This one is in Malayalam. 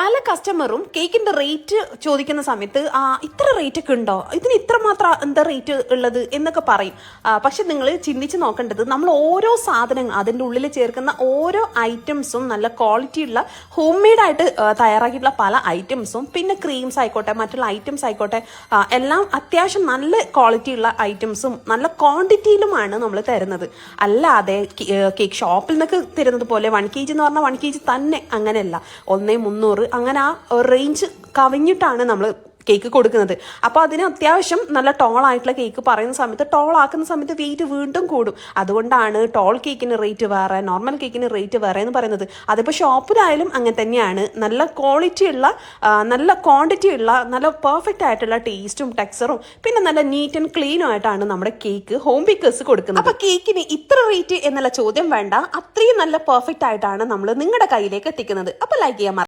പല കസ്റ്റമറും കേക്കിന്റെ റേറ്റ് ചോദിക്കുന്ന സമയത്ത് ഇത്ര റേറ്റ് ഒക്കെ ഉണ്ടോ, ഇതിന് ഇത്ര മാത്രം എന്താ റേറ്റ് ഉള്ളത് എന്നൊക്കെ പറയും. പക്ഷെ നിങ്ങൾ ചിന്തിച്ച് നോക്കേണ്ടത്, നമ്മൾ ഓരോ സാധനങ്ങൾ അതിൻ്റെ ഉള്ളിൽ ചേർക്കുന്ന ഓരോ ഐറ്റംസും നല്ല ക്വാളിറ്റി ഉള്ള ഹോം മെയ്ഡായിട്ട് തയ്യാറാക്കിയിട്ടുള്ള പല ഐറ്റംസും, പിന്നെ ക്രീംസ് ആയിക്കോട്ടെ മറ്റുള്ള ഐറ്റംസ് ആയിക്കോട്ടെ, എല്ലാം അത്യാവശ്യം നല്ല ക്വാളിറ്റി ഉള്ള ഐറ്റംസും നല്ല ക്വാണ്ടിറ്റിയിലുമാണ് നമ്മൾ തരുന്നത്. അല്ലാതെ കേക്ക് ഷോപ്പിൽ നിന്നൊക്കെ തരുന്നത് പോലെ 1 kg എന്ന് പറഞ്ഞാൽ 1 kg തന്നെ അങ്ങനെയല്ല, 1,300 അങ്ങനെ ആ റേഞ്ച് കവിഞ്ഞിട്ടാണ് നമ്മൾ കേക്ക് കൊടുക്കുന്നത്. അപ്പോൾ അതിന് അത്യാവശ്യം നല്ല ടോൾ ആയിട്ടുള്ള കേക്ക് പറയുന്ന സമയത്ത്, ടോൾ ആക്കുന്ന സമയത്ത് വെയിറ്റ് വീണ്ടും കൂടും. അതുകൊണ്ടാണ് ടോൾ കേക്കിന് റേറ്റ് വേറെ, നോർമൽ കേക്കിന് റേറ്റ് വേറെ എന്ന് പറയുന്നത്. അതിപ്പോൾ ഷോപ്പിലായാലും അങ്ങനെ തന്നെയാണ്. നല്ല ക്വാളിറ്റി ഉള്ള, നല്ല ക്വാണ്ടിറ്റി ഉള്ള, നല്ല പെർഫെക്റ്റ് ആയിട്ടുള്ള ടേസ്റ്റും ടെക്സ്ചറും പിന്നെ നല്ല നീറ്റ് ആൻഡ് ക്ലീനും ആയിട്ടാണ് നമ്മുടെ കേക്ക് ഹോം ബേക്കേഴ്സ് കൊടുക്കുന്നത്. അപ്പോൾ കേക്കിന് ഇത്ര റേറ്റ് എന്നുള്ള ചോദ്യം വേണ്ട, അത്രയും നല്ല പെർഫെക്റ്റ് ആയിട്ടാണ് നമ്മൾ നിങ്ങളുടെ കയ്യിലേക്ക് എത്തിക്കുന്നത്. അപ്പോൾ ലൈക്ക് ചെയ്യാൻ